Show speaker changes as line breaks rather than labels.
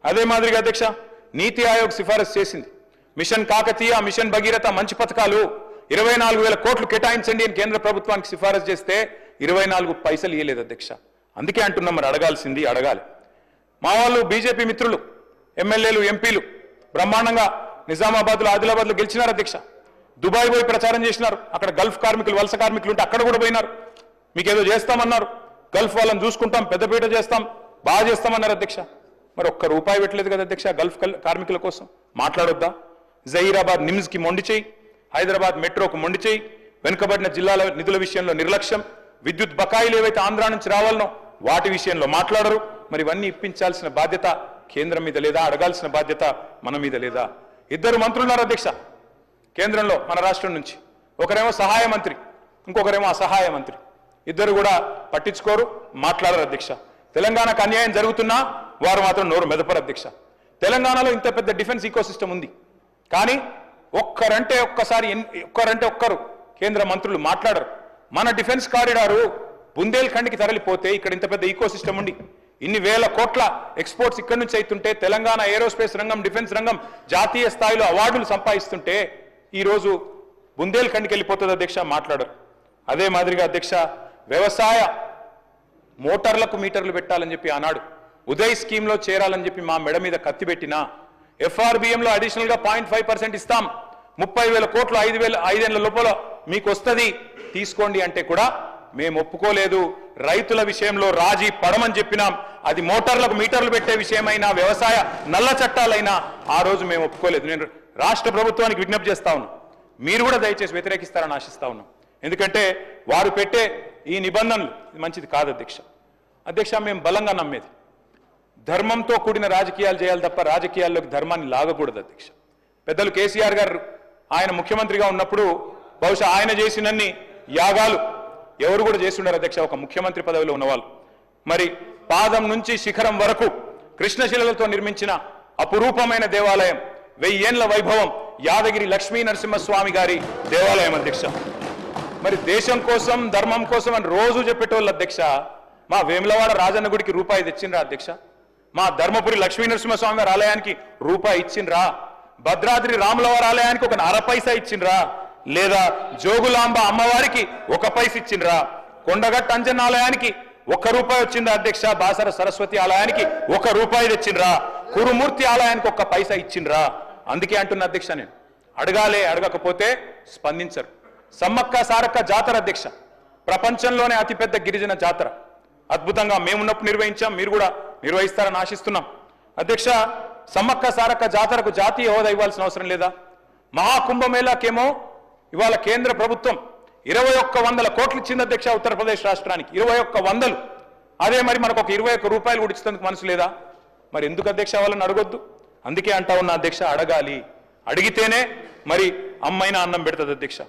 అదే మాదిరిగా అధ్యక్ష నీతి ఆయోగ్ సిఫారసు చేసింది మిషన్ కాకతీయ మిషన్ భగీరథ మంచి పథకాలు 24,000 కోట్లు కేటాయించండి అని కేంద్ర ప్రభుత్వానికి సిఫారసు చేస్తే 24 పైసలు ఇయ్యలేదు అధ్యక్ష. అందుకే అంటున్నాం మరి అడగాల్సింది అడగాలి. మా వాళ్ళు బీజేపీ మిత్రులు ఎమ్మెల్యేలు ఎంపీలు బ్రహ్మాండంగా నిజామాబాద్లో ఆదిలాబాద్లో గెలిచినారు అధ్యక్ష. దుబాయ్ పోయి ప్రచారం చేసినారు. అక్కడ గల్ఫ్ కార్మికులు వలస కార్మికులు ఉంటే అక్కడ కూడా పోయినారు. మీకేదో చేస్తామన్నారు, గల్ఫ్ వాళ్ళని చూసుకుంటాం, పెద్దపీట చేస్తాం, బాగా చేస్తామన్నారు అధ్యక్ష. మరి ఒక్క రూపాయి పెట్టలేదు కదా అధ్యక్ష గల్ఫ్ కార్మికుల కోసం. మాట్లాడొద్దా? జహీరాబాద్ నిమ్స్కి మొండి చేయి, హైదరాబాద్ మెట్రోకు మొండి చేయి, వెనుకబడిన జిల్లాల నిధుల విషయంలో నిర్లక్ష్యం, విద్యుత్ బకాయిలు ఏవైతే ఆంధ్ర నుంచి రావాలనో వాటి విషయంలో మాట్లాడరు. మరి ఇవన్నీ ఇప్పించాల్సిన బాధ్యత కేంద్రం మీద లేదా? అడగాల్సిన బాధ్యత మన మీద లేదా? ఇద్దరు మంత్రులున్నారు అధ్యక్ష కేంద్రంలో మన రాష్ట్రం నుంచి. ఒకరేమో సహాయ మంత్రి, ఇంకొకరేమో అసహాయ మంత్రి. ఇద్దరు కూడా పట్టించుకోరు, మాట్లాడరు అధ్యక్ష. తెలంగాణకు అన్యాయం జరుగుతున్నా వారు మాత్రం నోరు మెదపరు అధ్యక్ష. తెలంగాణలో ఇంత పెద్ద డిఫెన్స్ ఈకోసిస్టమ్ ఉంది, కానీ ఒక్కరంటే ఒక్కరు కేంద్ర మంత్రులు మాట్లాడరు. మన డిఫెన్స్ కారిడారు బుందేల్ఖండ్కి తరలిపోతే ఇక్కడ ఇంత పెద్ద ఈకోసిస్టమ్ ఉండి ఇన్ని వేల కోట్ల ఎక్స్పోర్ట్స్ ఇక్కడి నుంచి అవుతుంటే, తెలంగాణ ఏరోస్పేస్ రంగం డిఫెన్స్ రంగం జాతీయ స్థాయిలో అవార్డులు సంపాదిస్తుంటే ఈరోజు బుందేల్ఖండ్కి వెళ్ళిపోతుంది అధ్యక్ష, మాట్లాడరు. అదే మాదిరిగా అధ్యక్ష వ్యవసాయ మోటార్లకు మీటర్లు పెట్టాలని చెప్పి ఆనాడు ఉదయ్ స్కీమ్లో చేరాలని చెప్పి మా మెడ మీద కత్తి పెట్టినా, ఎఫ్ఆర్బిఎంలో అడిషనల్గా 0.5% ఇస్తాం, 30,000 కోట్లు 5 ఏళ్ల లోపల మీకు వస్తుంది తీసుకోండి అంటే కూడా మేము ఒప్పుకోలేదు. రైతుల విషయంలో రాజీ పడమని చెప్పినాం. అది మోటార్లకు మీటర్లు పెట్టే విషయమైనా వ్యవసాయ నల్ల చట్టాలైనా ఆ రోజు మేము ఒప్పుకోలేదు. నేను రాష్ట్ర ప్రభుత్వానికి విజ్ఞప్తి చేస్తా ఉన్నాను, మీరు కూడా దయచేసి వ్యతిరేకిస్తారని ఆశిస్తా ఉన్నాం. ఎందుకంటే వారు పెట్టే ఈ నిబంధనలు మంచిది కాదు అధ్యక్ష. మేము బలంగా నమ్మేది ధర్మంతో కూడిన రాజకీయాలు చేయాలి తప్ప రాజకీయాల్లోకి ధర్మాన్ని లాగకూడదు అధ్యక్ష. పెద్దలు కేసీఆర్ గారు ఆయన ముఖ్యమంత్రిగా ఉన్నప్పుడు బహుశా ఆయన చేసినన్ని యాగాలు ఎవరు కూడా చేస్తున్నారు అధ్యక్ష, ఒక ముఖ్యమంత్రి పదవిలో ఉన్నవాళ్ళు. మరి పాదం నుంచి శిఖరం వరకు కృష్ణశిలలతో నిర్మించిన అపురూపమైన దేవాలయం, 1000 ఏళ్ల వైభవం యాదగిరి లక్ష్మీ నరసింహస్వామి గారి దేవాలయం అధ్యక్ష. మరి దేశం కోసం ధర్మం కోసం అని రోజు చెప్పేటోళ్ళు అధ్యక్ష. మా వేములవాడ రాజన్న గుడికి రూపాయి తెచ్చిండ్రా అధ్యక్ష? మా ధర్మపురి లక్ష్మీ నరసింహస్వామి గారి ఆలయానికి రూపాయి ఇచ్చిండ్రా? భద్రాద్రి రాములవారి ఆలయానికి 1 పైసా ఇచ్చిండ్రా? లేదా జోగులాంబ అమ్మవారికి 1 పైస ఇచ్చిండ్రా? కొండగట్ట అంజన్న ఆలయానికి 1 రూపాయి వచ్చిందా అధ్యక్ష? బాసర సరస్వతి ఆలయానికి 1 రూపాయి తెచ్చిండ్రా? కురుమూర్తి ఆలయానికి 1 పైసా ఇచ్చిండ్రా? అందుకే అంటున్న అధ్యక్ష, నేను అడగాలే, అడగకపోతే స్పందించరు. సమ్మక్క సారక్క జాతర అధ్యక్ష, ప్రపంచంలోనే అతిపెద్ద గిరిజన జాతర. అద్భుతంగా మేమున్నప్పుడు నిర్వహించాం, మీరు కూడా నిర్వహిస్తారని ఆశిస్తున్నాం అధ్యక్ష. సమ్మక్క సారక్క జాతరకు జాతీయ హోదా ఇవ్వాల్సిన అవసరం లేదా? మహాకుంభమేళాకేమో ఇవాళ కేంద్ర ప్రభుత్వం 2100 కోట్లు ఇచ్చింది అధ్యక్ష ఉత్తరప్రదేశ్ రాష్ట్రానికి, 2100. అదే మరి మనకు ఒక 21 రూపాయలు కూడా ఇచ్చేందుకు మనసు లేదా? మరి ఎందుకు అధ్యక్ష వాళ్ళని అడగొద్దు? అందుకే అంటా ఉన్న అధ్యక్ష, అడగాలి. అడిగితేనే మరి అమ్మైనా అన్నం పెడుతుంది అధ్యక్ష.